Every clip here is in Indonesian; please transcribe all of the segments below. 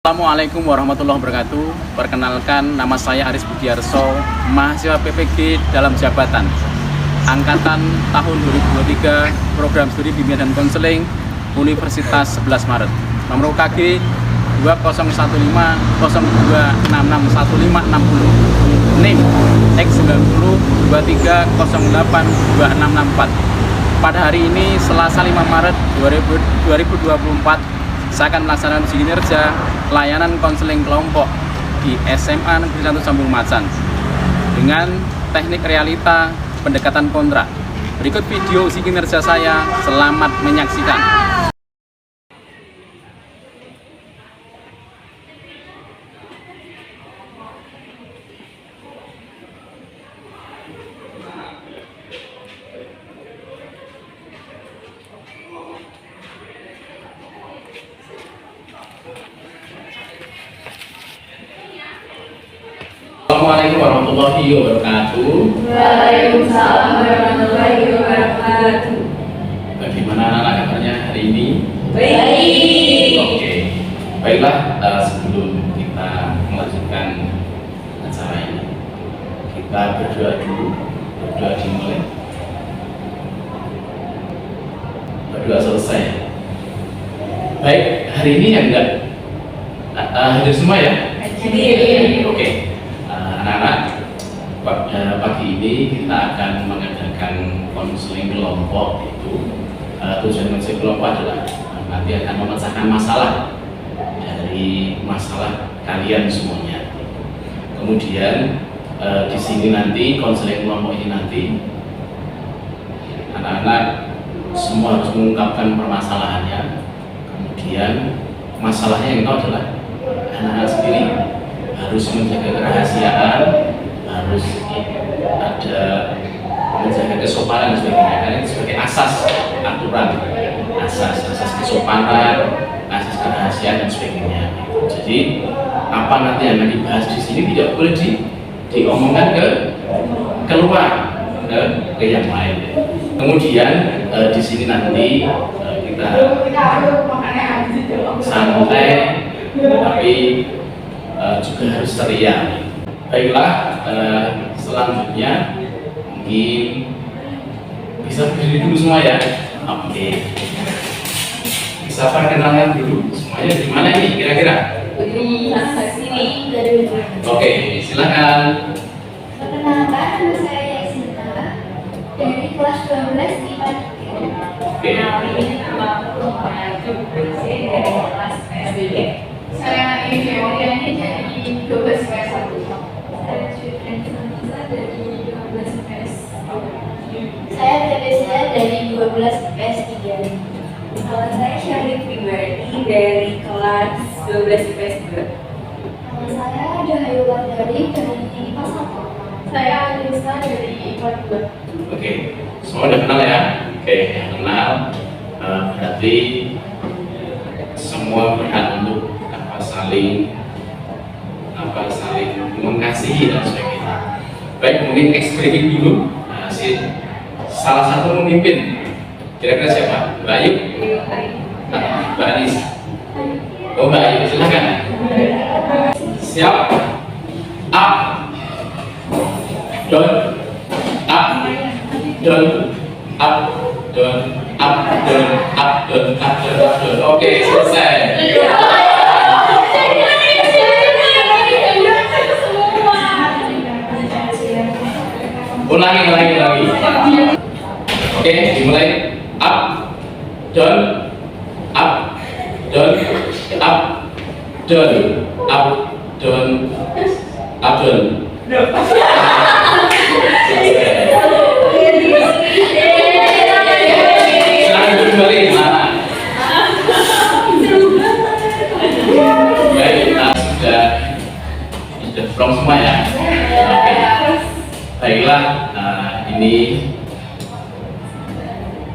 Assalamualaikum warahmatullahi wabarakatuh. Perkenalkan, nama saya Aris Budiarso, mahasiswa PPG dalam jabatan Angkatan tahun 2023, Program Studi Bimbingan dan Konseling Universitas 11 Maret. Nomor UKG 201502661560. NIM X90 23082664. Pada hari ini Selasa 5 Maret 2024, saya akan melaksanakan uji kinerja layanan konseling kelompok di SMA Negeri 1 Sambung Macan dengan teknik realita pendekatan kontra. Berikut video uji kinerja saya. Selamat menyaksikan. Assalamualaikum warahmatullahi wabarakatuh. Waalaikumsalam warahmatullahi wabarakatuh. Bagaimana anak-anak kabarnya hari ini? Baik. Oke. Baiklah, sebelum kita melanjutkan acara ini, kita berdoa dulu. Berdoa dimulai. Berdoa selesai. Baik, hari ini yang enggak hadir semua ya? Hadir. Oke. Anak-anak, pagi ini kita akan mengadakan konseling kelompok. Itu tujuan konseling kelompok adalah nanti akan memecahkan masalah dari masalah kalian semuanya. Kemudian di sini nanti konseling kelompok ini nanti anak-anak semua harus mengungkapkan permasalahannya. Kemudian masalahnya yang tahu adalah anak-anak sendiri. Harus menjaga kerahasiaan, harus ada menjaga kesopanan dan sebagainya, karena itu sebagai asas aturan, asas kesopanan, asas kerahasiaan dan sebagainya. Jadi apa nanti yang dibahas di sini tidak boleh diomongkan keluar ke yang lain. Kemudian di sini nanti kita santai tapi juga harus ceria. Baiklah, selanjutnya mungkin bisa berdiri dulu semua ya. Oke. Bisa perkenalan dulu semuanya di mana ini kira-kira? Di sini dari Oke, silakan. Perkenalkan, nama saya Yasinta dari kelas 12 IPA 3. Oke. Nama aku dari kelas SBD. Saya Iriani dari 12 PS 1. Saya Syukran Sanasa dari 12 PS 2. Saya Teresia dari 12 PS 3. Kalau saya Syarif Pribadi dari kelas 12 PS 2. Nama saya Dahayulan dari IPA 1. Saya Anissa dari IPA 2. Oke, semua udah kenal ya? Oke, yang kenal berarti semua berhak untuk saling mengasihi dan sebagainya. Baik, mungkin ekspresi dulu. Salah satu pemimpin kira-kira siapa? Mbak Ayu? Mbak Anis? Oh, Mbak Ayu, silakan. Siap? Up, down, up, down, up, down, up, down, up, down, up, down, up, down. Oke, selesai. Ulangi. Oke, dimulai. Up, down, up, down, up, down, up, down, up, down. Silahkan kembali ke sana. Baik, kita sudah from semua ya. Oke. Baiklah, ini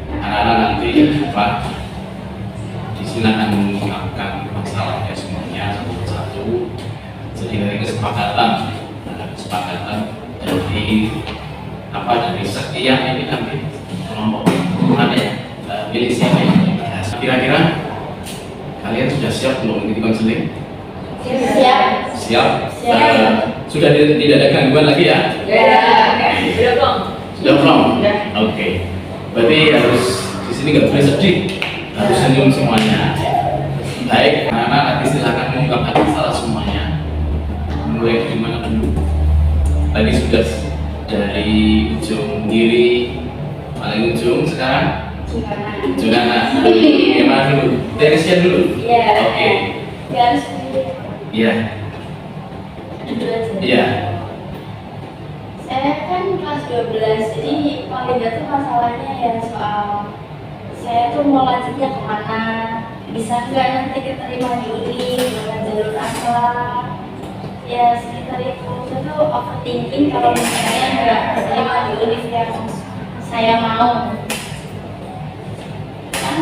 anak-anak nanti Pak di sini akan mengungkapkan masalahnya semuanya satu-satu. Jadi dari kesepakatan dari dari sekian ini kelompok mana ya milih siapa ya? Kira-kira Kalian sudah siap untuk mengikuti konseling? Siap. Siap? Siap. Sudah tidak ada gangguan lagi ya? Sudah belum? Sudah belum? Sudah. Oke. Berarti harus di sini nggak boleh sedih, harus senyum semuanya. Baik, anak-anak nanti silakan mengungkapkan masalah semuanya. Mulai dari mana dulu? Tadi sudah dari ujung kiri paling ujung, sekarang ujung kanan. Gimana dulu? Dari Sian dulu. Iya. Oke. Garis. Iya. Duduk aja. Iya. Saya kan kelas 12, jadi paling nggak tuh masalahnya ya soal saya tuh mau lanjutnya kemana, bisa nggak nanti keterima di uni dengan jalur akhlak, ya sekitar itu. Saya tuh overthinking kalau misalnya nggak keterima di univ yang saya mau. Kan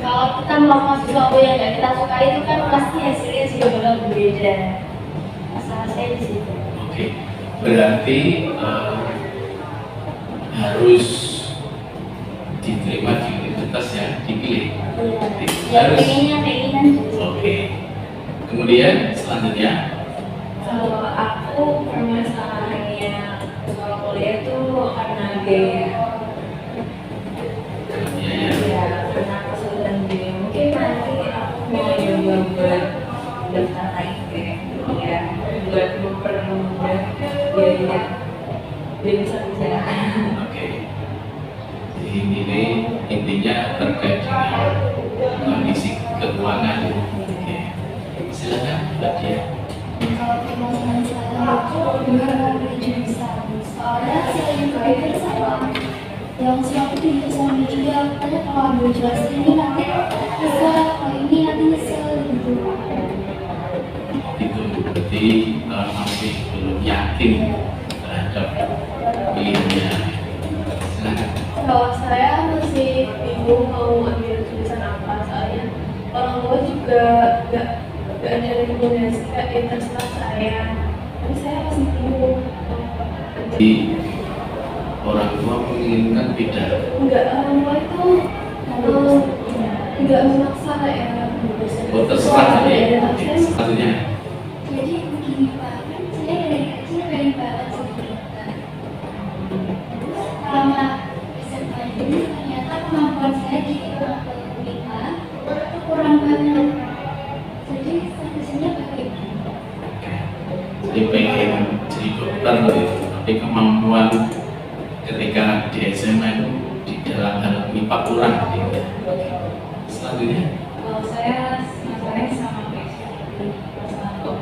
kalau kita melakukan sesuatu yang nggak kita suka itu kan pasti hasilnya juga bakal berbeda. Masalah saya di situ. Oke. Berarti harus diterima di universitas yang dipilih. Ya, pengennya keinginan. Oke. Kemudian selanjutnya, Kalau aku permasalahannya soal kuliah itu karena biaya. biaya. Ya, karena kesulitan biaya. Mungkin nanti aku mau coba buat daftar lagi ya, buat mempermudah biaya biar bisa bicara. Oke. Jadi ini intinya terkait dengan kondisi keuangan. Oke. Silakan, Mbak Dia. Kalau permasalahan saya itu benar mau beli jurusan, soalnya saya juga pikir sama yang siapa itu juga sama juga, katanya kalau ambil jurusan ini nanti bisa, kalau ini nanti nyesel gitu. Itu berarti masih belum yakin terhadap pilihannya. Silakan. Kalau saya masih bingung mau ambil jurusan apa, soalnya orang tua juga gak ada rekomendasi kayak terserah saya, tapi saya masih bingung. Jadi orang tua menginginkan beda. Enggak, orang tua itu enggak memaksa ya. Oh, terserah Soalnya ya. ada Oke. saya Selanjutnya, Jadi begini Pak, kan saya dari kecil pengen banget sama kita. Selama SMA ini ternyata kemampuan saya di kemampuan kita itu kurang banget. Jadi solusinya bagaimana? jadi pengen jadi dokter tapi kemampuan ketika di SMA itu di dalam hal MIPA kurang gitu. Selanjutnya, Kalau saya masalahnya sama kayak masalah kok.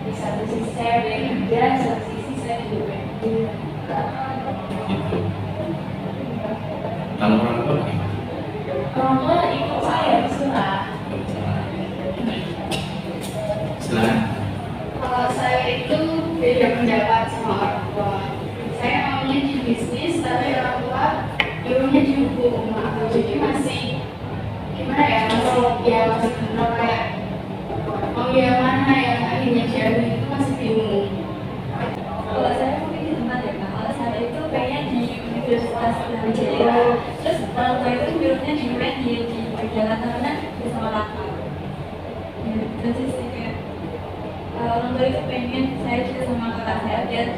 Di satu sisi saya pengen kerja, di satu sisi saya juga pengen gitu. Kalau orang tua gimana? orang tua ikut saya suka. Silakan. Kalau saya itu beda pendapat sama orang tua. Saya maunya di bisnis, tapi orang tua nyuruhnya di hukum. Jadi masih gimana ya, masih kenal kayak mau yang mana yang akhirnya jadi itu masih bingung. Kalau saya mungkin di tempat ya Kak, kalau saya itu kayaknya di Universitas Brawijaya. Terus orang tua itu nyuruhnya di UNY di perjalanan karena bersama kakak. Ya, itu sih kayak orang tua itu pengen saya juga sama kakak saya biar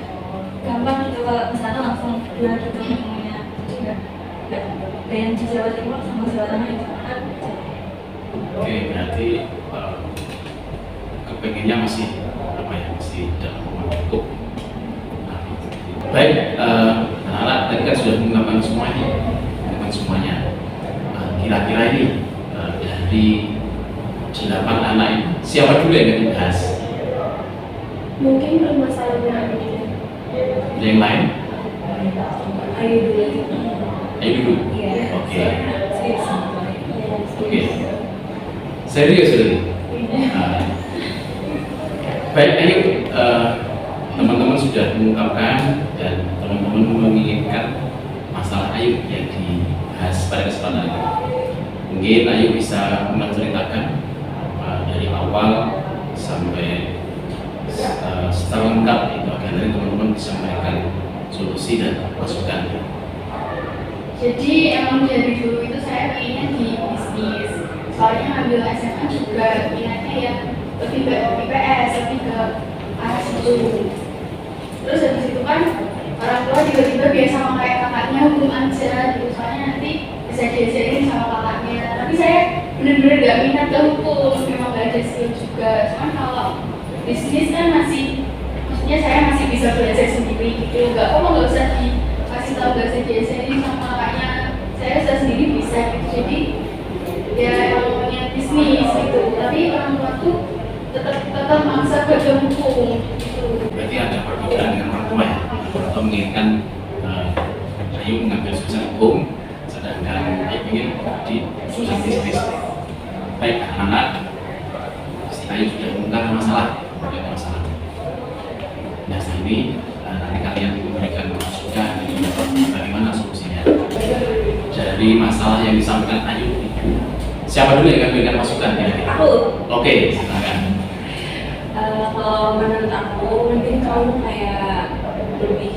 gampang gitu kalau ke sana langsung dua gitu semuanya. Nggak pengen di Jawa Timur sama Jawa Tengah itu kan. Oke, berarti kepengennya masih apa ya, masih dalam ruang cukup. Nah, baik, anak-anak tadi kan sudah mengungkapkan semuanya. Kira-kira ini dari 8 anak ini siapa dulu yang akan dibahas? Mungkin permasalahannya ini. Yang lain? Ayo dulu. Ayo dulu. Iya. Oke. Serius. Oke. Serius ini. Baik, ayo teman-teman sudah mengungkapkan dan teman-teman menginginkan masalah Ayu yang dibahas pada kesempatan ini. Mungkin Ayu bisa menceritakan dari awal sampai setelah lengkap itu agar nanti teman-teman bisa memberikan solusi dan masukan. Jadi emang dari dulu itu saya pengennya di bisnis, soalnya ngambil SMA juga minatnya ya lebih ke IPS, lebih ke arah situ. Terus habis itu kan orang tua tiba-tiba biasa sama kayak kakaknya hukum aja gitu, soalnya nanti bisa diajarin sama kakaknya. Tapi saya benar-benar gak minat ke hukum, memang gak ada skill juga. Cuman kalau bisnis kan masih, maksudnya saya masih bisa belajar sendiri gitu. Gak usah dikasih tahu, gak usah diajarin sama kakaknya. Saya bisa sendiri bisa gitu. Jadi ya emang punya bisnis gitu. Tapi orang tua tuh tetap maksa ke hukum gitu. Berarti ada perbedaan dengan orang tua ya. Orang tua menginginkan Ayu mengambil jurusan hukum, sedangkan Ayu ingin di jurusan bisnis. Baik anak-anak, si Ayu sudah mengungkapkan masalah, tidak masalah. Nah ini nanti kalian memberikan masukan bagaimana solusinya. Dari masalah yang disampaikan Ayu, siapa dulu yang akan memberikan masukan? Aku. Oke, silakan. Kalau menurut aku mungkin kamu kayak lebih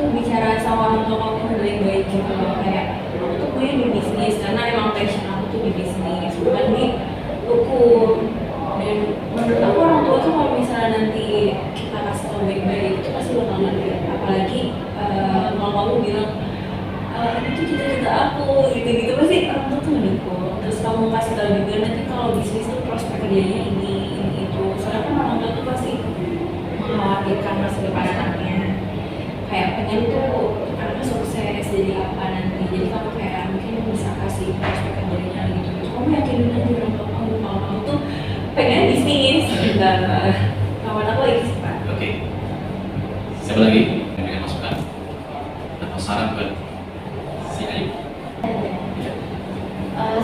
bicara sama orang tua kamu lebih baik gitu. Kayak aku tuh punya di bisnis karena emang passion aku tuh di bisnis, bukan di hukum. Dan menurut aku orang tua tuh kalau misalnya nanti kita kasih tau baik-baik itu pasti bakal ngerti. Apalagi kalau kamu bilang itu cita-cita aku gitu-gitu, pasti orang tua tuh mendukung. Terus kamu kasih tau juga nanti kalau bisnis tuh prospek kerjanya ini itu. Soalnya kan orang tua tuh pasti mengkhawatirkan masa depan anaknya. Kayak pengen tuh anaknya sukses jadi apa nanti. Jadi kamu kayak mungkin bisa kasih prospek kerjanya gitu. Kamu yakinin aja orang tua kamu kalau kamu tuh pengen bisnis. Dan kawan aku lagi sih Pak. Oke. Siapa lagi yang memberikan masukan atau saran buat si Ayu?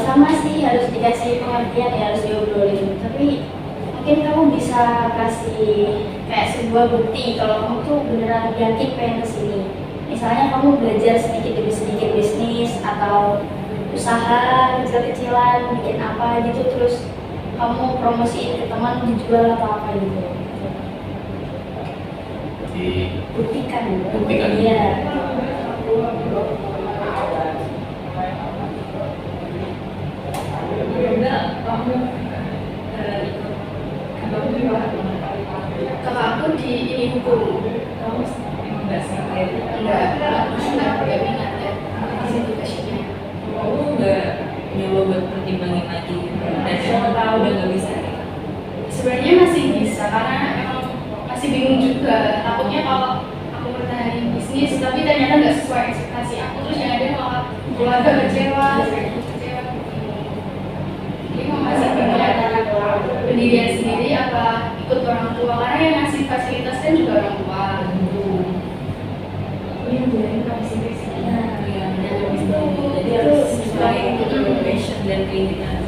Sama sih, harus dikasih pengertian ya, harus diobrolin. Tapi mungkin kamu bisa kasih kayak sebuah bukti kalau kamu tuh beneran yakin pengen kesini. Misalnya kamu belajar sedikit demi sedikit bisnis atau usaha kecil-kecilan, bikin apa gitu, terus kamu promosiin ke teman, dijual atau apa gitu. Buktikan. Iya. Kalau aku di ini hukum, Kamu emang nggak sampai enggak minat ya di situ passionnya. kamu nggak nyoba buat pertimbangin lagi dan emang tahu udah nggak bisa. Sebenarnya masih bisa karena emang masih bingung juga. Takutnya kalau aku pertahanin bisnis tapi ternyata nggak sesuai ekspektasi aku, terus yang ada malah keluarga kecewa, saya kecewa. Jadi masih bingung antara pendirian sendiri apa ikut orang tua, karena yang ngasih fasilitas kan juga orang tua. Ini yang kamu sendiri sih. Jadi harus sesuai dengan passion dan keinginan.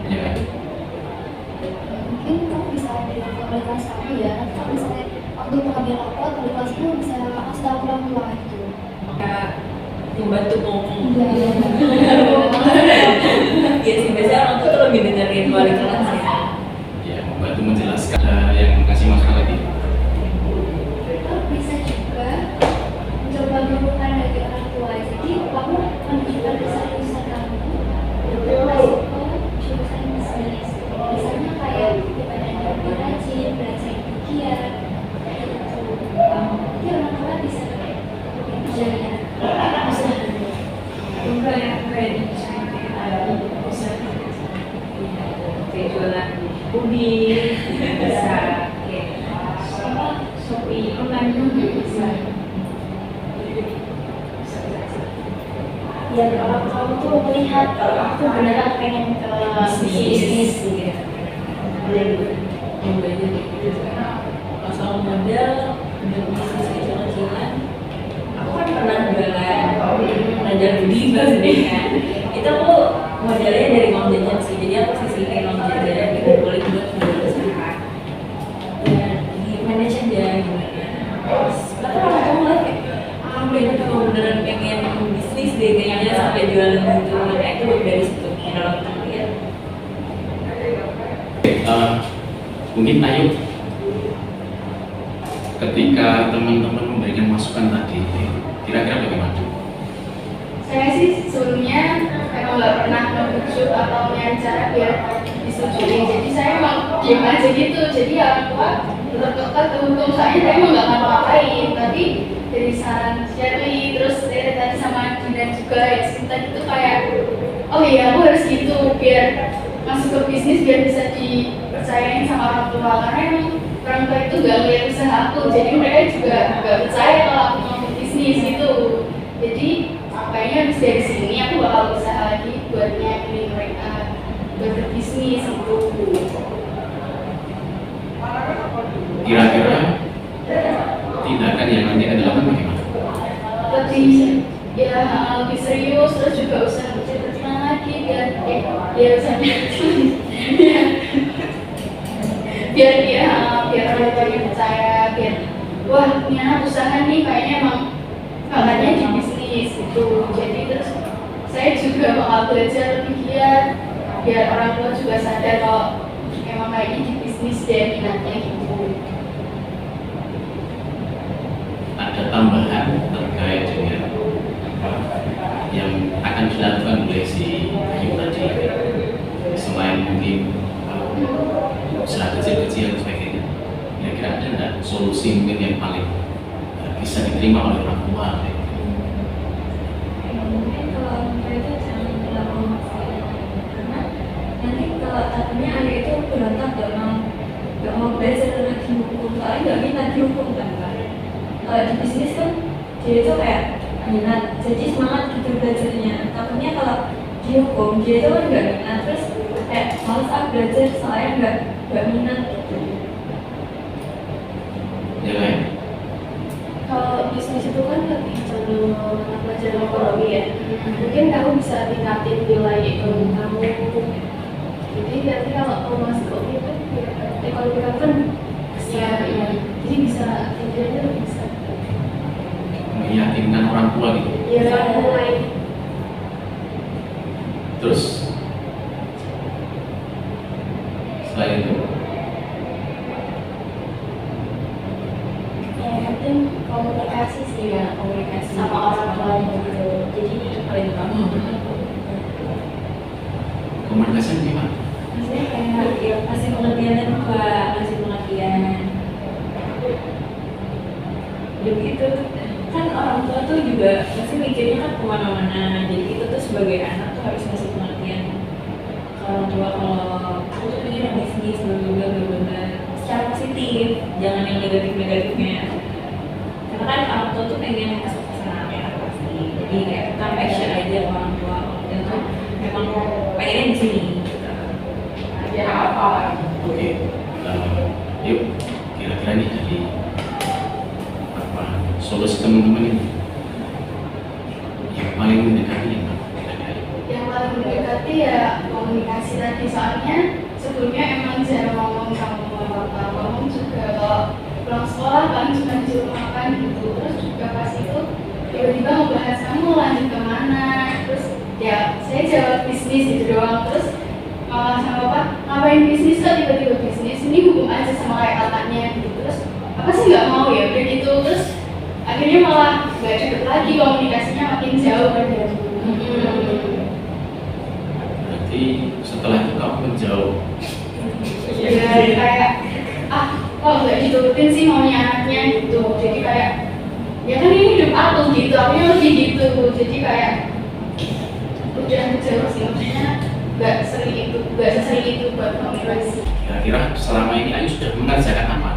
Ya. Mungkin kamu bisa bilang ke kelas kamu ya, nanti kalau misalnya waktu mengambil rapot di kelas kamu bisa kasih tahu orang tua itu. Kayak membantu ngomong. Iya. Ya sih, biasanya orang tuh lebih dengerin wali kelas ya. Ya, membantu menjelaskan. Ada yang kasih masukan lagi? Bisa juga mencoba melakukan dari orang tua. Jadi kamu menunjukkan keseriusan kamu untuk masuk ke jurusan bisnis. Misalnya kayak daripada lebih rajin, belajar giat, gitu. Nanti orang tua bisa lebih percaya. Enggak ya, kayak di usaha kayak jualan puding bisa, kayak Shopee online juga bisa. Biar orang tua tuh melihat kalau aku beneran pengen ke bisnis. Iya. Yang belajar kayak gitu kan. Masalah modal untuk bisnis kecil-kecilan, aku kan pernah jualan judi sendiri kan. Itu aku modalnya dari uang jajan sih, jadi aku sisihin uang jajan dikumpulin buat modal usaha. Ya di manage aja gimana. Terus bahkan orang tua ngeliat kayak dia tuh beneran pengen bisnis deh kayaknya sampai jualan gitu. Nah itu dari situ dalam ya. Mungkin Ayu, ketika teman-teman memberikan masukan tadi, kira-kira bagaimana? Saya sih sebelumnya emang nggak pernah ngebujuk atau nyari cara biar disetujui. Jadi saya emang diam aja gitu. Jadi ya orang tua tetap ke hukum, soalnya saya emang nggak ngapa-ngapain. Tapi dari saran Shirley, terus dari tadi sama Dinda juga ya cerita gitu kayak, oh iya aku harus gitu biar masuk ke bisnis biar bisa dipercayain sama orang tua, karena emang orang tua itu gak ngeliat usaha aku, jadi mereka juga gak percaya kalau aku mau ke bisnis gitu. Jadi kayaknya habis dari sini aku bakal usaha lagi buat nyayangin mereka buat berbisnis gitu. Kira-kira tindakan yang nanti akan dilakukan bagaimana? Lebih serius, terus juga usaha kecil-kecilan lagi biar usaha biar orang tuanya percaya, biar wah ini anak usaha nih kayaknya emang bakatnya di bisnis gitu. Jadi terus saya juga bakal belajar lebih giat biar orang tua juga sadar kalau emang kayaknya di bisnis dan minatnya gitu. Ada tambahan terkait dengan yang akan dilakukan oleh si Ayu tadi, selain mungkin usaha kecil-kecil dan sebagainya, kira-kira ada nggak solusi mungkin yang paling bisa diterima oleh orang tua? Mungkin kalau mereka jangan terlalu maksain, karena nanti kalau takutnya anak itu berontak gak mau belajar lagi hukum, soalnya gak minat di hukum kan. Kalau di bisnis kan dia itu kayak minat, jadi semangat gitu belajarnya. Takutnya kalau di hukum dia itu kan gak minat, terus kayak males belajar soalnya gak minat gitu. Ya kan? Kalau bisnis itu kan lebih cenderung pelajaran ekonomi ya. Mungkin kamu bisa tingkatin nilai ekonomi kamu. Jadi nanti kalau kamu masuk ke UNI kan ekonomi kamu kan besar ya. Jadi bisa tingkatnya lebih besar. Meyakinkan orang tua gitu. Ya mulai. Terus selain itu, Yang penting komunikasi sih ya, komunikasi sama orang tua gitu. Jadi paling utama. komunikasi gimana? Maksudnya kayak kasih pengertian dan kasih pengertian. Begitu kan orang tua tuh juga pasti mikirnya kan kemana-mana, jadi kita tuh sebagai anak tuh harus ngasih pengertian ke orang tua kalau aku tuh pengen bisnis bener-bener secara positif, jangan yang negatif-negatifnya, karena kan orang tua tuh pengen kesuksesan anak pasti, jadi kayak kita passion aja ke orang tua dan tuh memang pengennya di sini gitu. Ya apa? Oke, yuk kira-kira nih dari solusi teman-teman ini yang paling mendekati yang mana? Yang paling mendekati ya komunikasi tadi, soalnya sebelumnya emang jarang ngomong sama mama papa, ngomong juga kalau pulang sekolah kan cuma di rumah kan gitu. Terus juga pas itu tiba-tiba ngebahas kamu lanjut kemana, terus ya saya jawab bisnis itu doang. Terus mama sama papa ngapain bisnis kok tiba-tiba bisnis, ini hukum aja sama kayak kakaknya gitu. Terus apa sih nggak mau ya udah gitu. Terus akhirnya malah nggak deket lagi, komunikasinya makin jauh kan ya. Berarti setelah itu kamu menjauh. Ya kayak kok nggak diturutin sih maunya anaknya gitu. Jadi kayak ya kan ini hidup aku gitu, aku lebih gitu. Jadi kayak udah jauh sih, maksudnya nggak sesering itu buat komunikasi. Kira-kira selama ini Ayu sudah mengerjakan apa?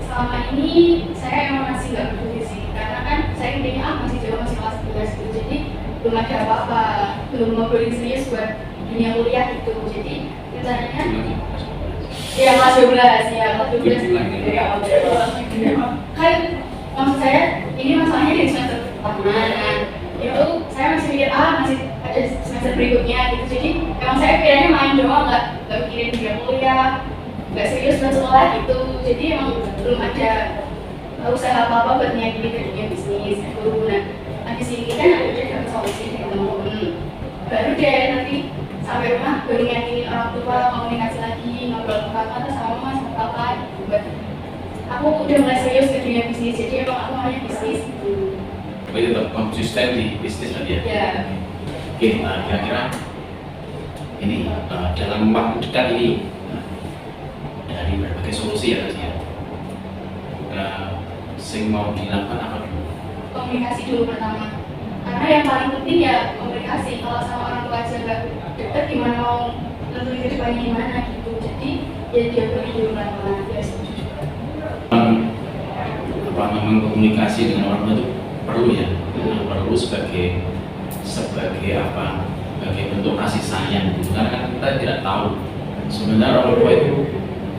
Selama ini saya emang masih nggak peduli sih, karena kan saya intinya masih jauh, masih kelas 11 gitu, jadi belum ada apa-apa, belum ngobrolin serius buat dunia kuliah gitu. Jadi rencananya ya kelas 12 ya, kelas 12 kan maksud saya ini masalahnya di semester pertama, itu saya masih mikir masih ada semester berikutnya gitu. Jadi emang saya pikirannya main doang, nggak mikirin dunia kuliah, nggak serius buat sekolah gitu. Jadi emang belum ada usaha apa-apa buat nyakini ke dunia bisnis gitu. Nah, habis ini kan ada dapat solusi dari teman-teman, baru deh nanti sampai rumah baru nyakinin orang tua, komunikasi lagi, ngobrol ke kakak atau sama mama sama kakak gitu. Buat aku udah mulai serius ke dunia bisnis, jadi emang aku maunya bisnis gitu. Tapi tetap konsisten di bisnis tadi ya? Ya. Oke, kira-kira ini dalam waktu dekat ini dari berbagai solusi ya tadi ya, sing mau dilakukan apa dulu? Komunikasi dulu pertama, karena yang paling penting ya komunikasi. Kalau sama orang tua aja nggak deket, gimana mau nentuin ke depannya gimana gitu. Jadi ya dia pergi dulu pelan-pelan, dia setuju juga. Apa memang komunikasi dengan orang tua itu perlu ya, perlu sebagai apa, sebagai bentuk kasih sayang gitu. Karena kan kita tidak tahu sebenarnya orang tua itu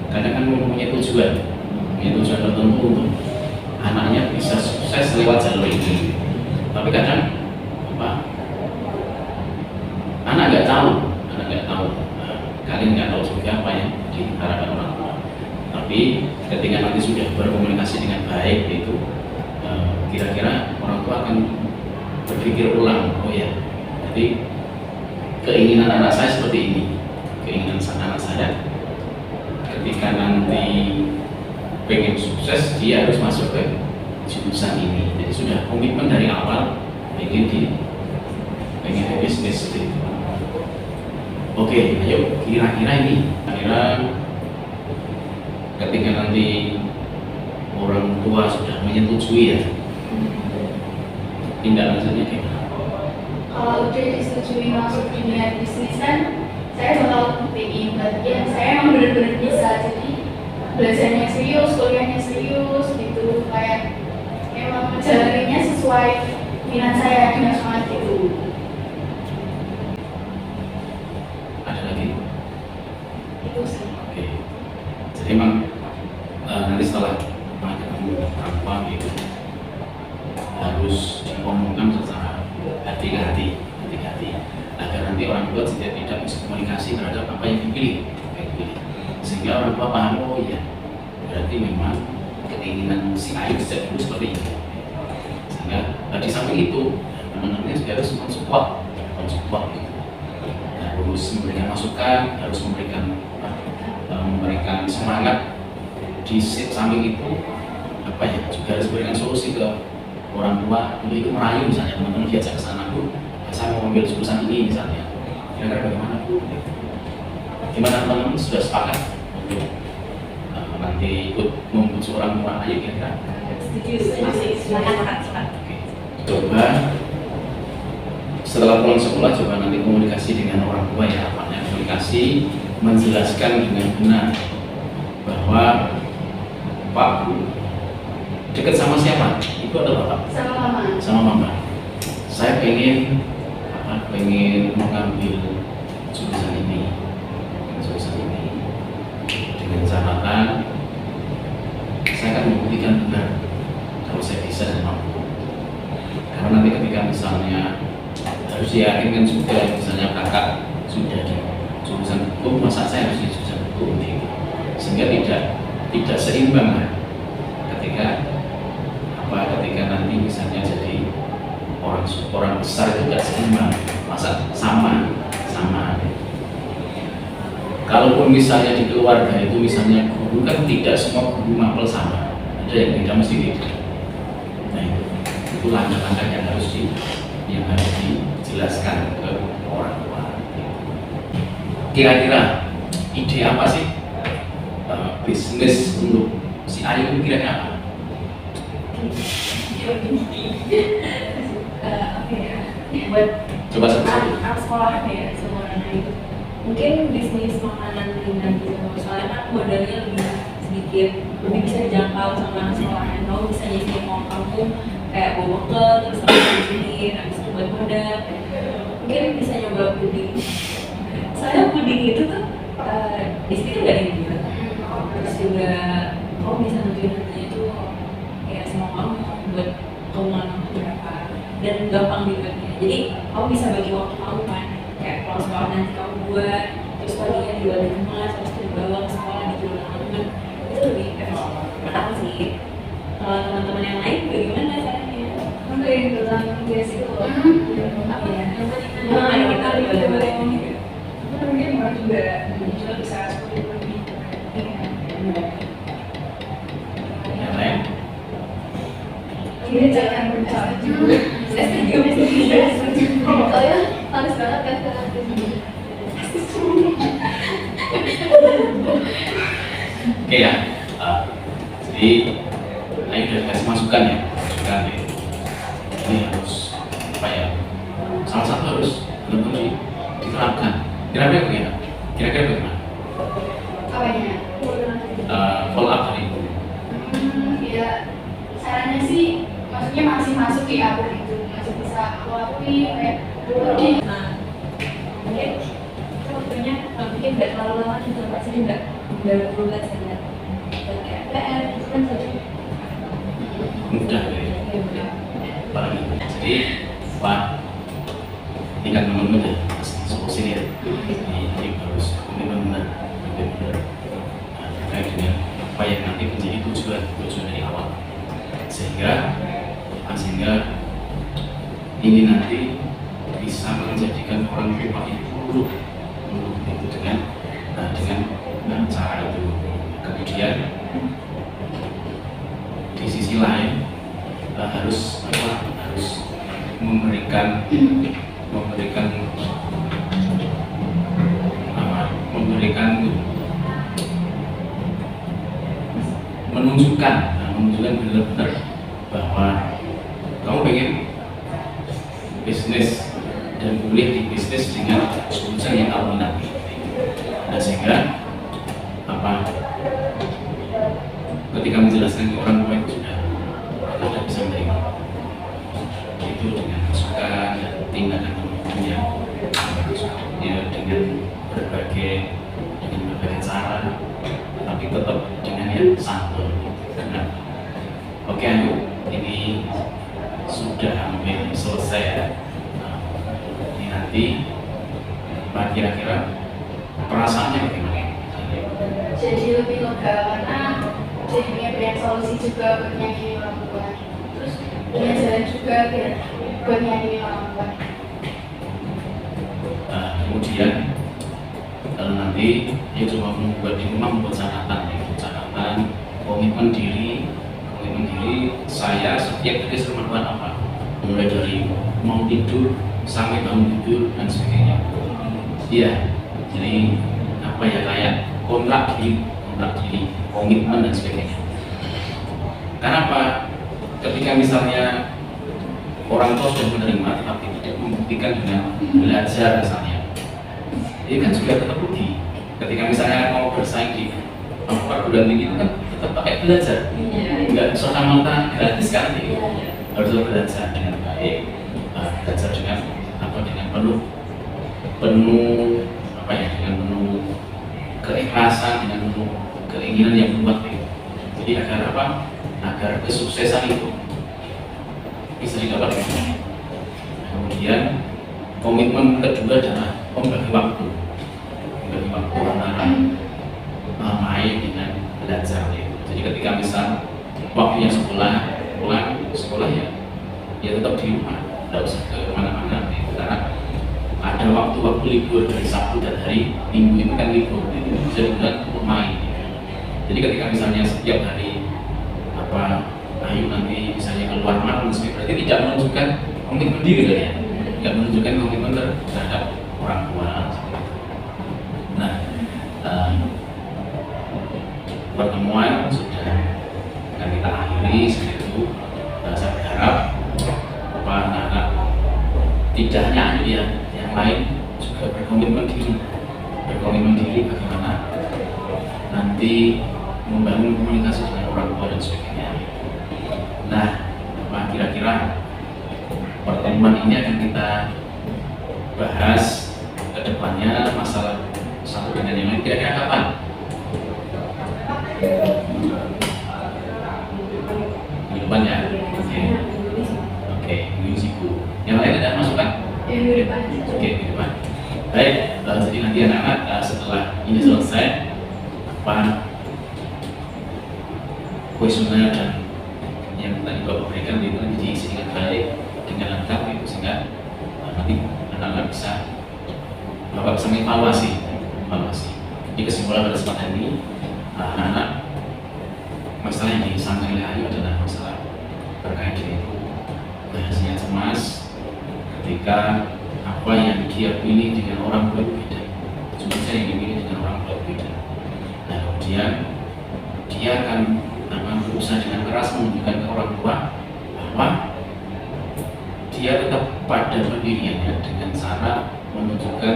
kadang kan mempunyai tujuan tertentu untuk anaknya bisa sukses lewat jalur ini. Tapi kadang apa, anak nggak tahu, kalian nggak tahu juga apa yang diharapkan orang tua. Tapi ketika nanti sudah berkomunikasi dengan baik itu, kira-kira orang tua akan berpikir ulang, oh ya, jadi keinginan anak saya seperti ini, keinginan anak saya ketika nanti pengen sukses dia harus masuk ke jurusan ini. Jadi sudah komitmen dari awal pengen bisnis seperti itu. Oke, ayo kira-kira ini, ketika nanti orang tua sudah menyetujui ya, tindak lanjutnya gimana? Kalau udah disetujui masuk dunia bisnis kan, saya bakal buktiin bagian saya emang benar-benar bisa. Jadi belajarnya serius, kuliahnya serius gitu, kayak emang menjalaninya sesuai minat saya dengan semangat gitu. Ada lagi? Itu sih. Oke. Jadi emang nanti setelah ketemu orang tua gitu harus diomongkan secara hati-hati agar nanti orang tua tidak bisa komunikasi terhadap apa yang dipilih, sehingga orang tua paham, oh iya berarti memang keinginan si Ayu sejak dulu seperti itu. Sehingga di samping itu teman-temannya juga harus mensupport gitu. Harus memberikan masukan, harus memberikan semangat. Di samping itu apa ya, juga harus memberikan solusi ke orang tua untuk itu merayu, misalnya teman-teman diajak ke sana, Bu, saya mau ambil jurusan ini misalnya, kira-kira bagaimana Bu? Gimana teman-teman sudah sepakat untuk nanti ikut membujuk orang tua? Ayo kira-kira. Sepakat. Coba setelah pulang sekolah coba nanti komunikasi dengan orang tua ya, apanya komunikasi, menjelaskan dengan benar bahwa Pak Bu dekat sama siapa? Ibu atau bapak? Sama mama. Sama mama. Saya pengen mengambil jurusan ini dengan catatan saya akan membuktikan benar kalau saya bisa dan mampu. Karena nanti ketika misalnya harus diyakinkan juga, misalnya kakak sudah di jurusan hukum, masa saya harus di jurusan hukum gitu. Sehingga tidak seimbang lah ketika nanti misalnya jadi orang besar itu tidak seimbang, masa sama. Kalaupun misalnya di keluarga itu misalnya guru kan tidak semua guru mapel sama, ada yang tidak mesti beda. Nah itu langkah-langkah yang harus dijelaskan ke orang tua. Kira-kira ide apa sih bisnis untuk si Ayu itu kira-kira apa? Buat Coba satu-satu. anak sekolah ya, semua anak itu mungkin bisnis makanan ringan gitu, soalnya kan modalnya lebih bisa dijangkau sama anak sekolahan. Kamu bisa nyisihin uang kampung kayak bawa bekal, terus disini habis itu buat modal. Mungkin bisa nyoba puding, soalnya puding itu tuh di sini tuh gak ada yang jual. Terus juga kamu bisa nentuin harganya itu kayak semua kamu buat kamu mau berapa dan gampang dibuatnya. Jadi kamu bisa bagi waktu kamu kan, kayak kalau sekolah nanti kamu buat, terus paginya dijual di rumah, terus dibawa ke sekolah dijual ke teman, itu lebih efisien. Menurut sih. Kalau teman-teman yang lain bagaimana caranya? Untuk yang tentang bias itu apa ya? Mari kita boleh Mungkin orang juga dijual bisa seperti lebih. Yang lain? Ini jangan bercanda. Oh ya, harus banget kan ke sini. Oke ya, jadi Ayu udah kasih masukan ya, masukan ya. Ini harus apa ya? Salah satu harus benar-benar diterapkan. Kira-kira bagaimana? Kira-kira bagaimana? Apanya? Follow up dari itu. Ya sarannya sih maksudnya masih masuk di aku itu masih bisa aku lakuin kayak di Nah, mungkin waktunya mungkin nggak terlalu lama juga pasti nggak bulan saja. Kayak PR itu kan saja. Mudah ya. Ya udah. Apalagi. Jadi Pak, tingkat teman-teman ya, solusi ya. Ini harus benar-benar terkait dengan apa yang nanti menjadi tujuan dari awal. Sehingga ini nanti bisa menjadikan orang tua itu luluh itu dengan cara itu. Kemudian di sisi lain harus memberikan menunjukkan benar-benar bahwa kamu pengen bisnis dan kuliah di bisnis dengan jurusan yang kamu minati. Nah, sehingga ketika menjelaskan ke orang tua itu sudah bisa menerima itu dengan masukan dan tindakan teman-teman yang dengan berbagai cara, tapi tetap dengan yang santun. Oke, ini sudah hampir selesai ya. Ini nanti kira-kira perasaannya bagaimana? jadi lebih lega karena jadi punya banyak solusi juga buat nyanyi orang tua terus punya jalan juga buat nyanyi orang tua. Kemudian kalau nanti dia cuma membuat di rumah membuat catatan komitmen diri saya setiap hari harus melakukan apa, mulai dari mau tidur sampai bangun tidur dan sebagainya. Iya, jadi apa ya, kayak kontrak diri, komitmen dan sebagainya. Karena apa? Ketika misalnya orang tua sudah menerima tapi tidak membuktikan dengan belajar misalnya, ini kan juga tetap rugi. Ketika misalnya mau bersaing di perguruan tinggi itu kan tetap pakai belajar, nggak serta-merta gratis kan, harus belajar dengan baik, belajar dengan penuh dengan penuh keikhlasan, dengan penuh keinginan yang kuat. Jadi agar kesuksesan itu bisa didapatkan. Kemudian komitmen kedua adalah membagi waktu antara main dengan belajar. Jadi ketika misal waktunya pulang sekolah ya tetap di rumah, tidak usah ke mana-mana. Karena ada waktu libur dari Sabtu dan hari Minggu itu kan libur, itu bisa digunakan untuk main. Jadi ketika misalnya setiap hari Ayu nanti misalnya keluar malam, berarti tidak menunjukkan komitmen diri ya, tidak menunjukkan komitmen terhadap orang tua. Nah, pertemuan sudah akan kita akhiri seperti itu. Saya berharap anak-anak tidak hanya Ayu ya, yang lain juga berkomitmen diri bagaimana nanti membangun komunikasi dengan orang tua dan sebagainya. Nah, kira-kira pertemuan ini akan kita bahas ke depannya masalah satu dengan yang lain. Kira-kira kapan? Minggu depan ya? Oke, minggu sibuk. Yang lain ada masukan? Minggu depan. Oke, minggu depan. Baik, jadi nanti anak-anak setelah ini selesai, kuesioner dan yang tadi Bapak berikan itu diisi dengan baik, dengan lengkap itu, sehingga nanti anak-anak Bapak bisa mengevaluasi. Jadi kesimpulan pada kesempatan ini, anak-anak masalah yang disampaikan oleh Ayu adalah masalah terkait dengan itu, bahasanya cemas ketika apa yang dia pilih dengan orang berbeda, jenisnya yang dipilih dengan orang berbeda. Nah kemudian dia akan berusaha dengan keras menunjukkan ke orang tua bahwa dia tetap pada pendiriannya dengan cara menunjukkan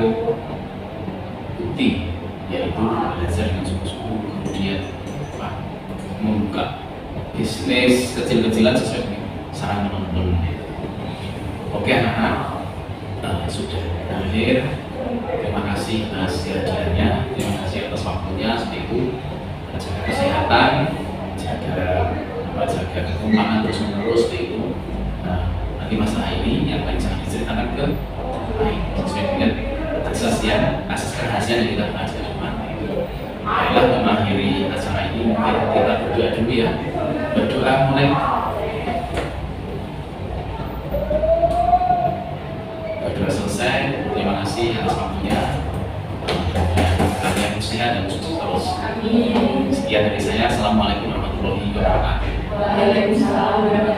bukti, yaitu belajar dengan sungguh-sungguh, kemudian membuka bisnis kecil-kecilan sesuai dengan saran teman-teman. Oke anak-anak, sudah berakhir. Terima kasih atas kehadirannya, terima kasih atas waktunya. Seperti itu, jaga kesehatan, jaga kekompakan terus-menerus. Seperti itu. Nanti masalah ini yang paling jangan diceritakan ke lain sesuai dengan asas kerahasiaan yang kita bahas ke depan. Baiklah, mengakhiri acara ini mungkin kita berdoa dulu ya. Berdoa mulai. Berdoa selesai. Terima kasih atas waktunya. Kalian sehat dan sukses terus. Sekian dari saya. Assalamualaikum warahmatullahi wabarakatuh. Waalaikumsalam warahmatullahi wabarakatuh.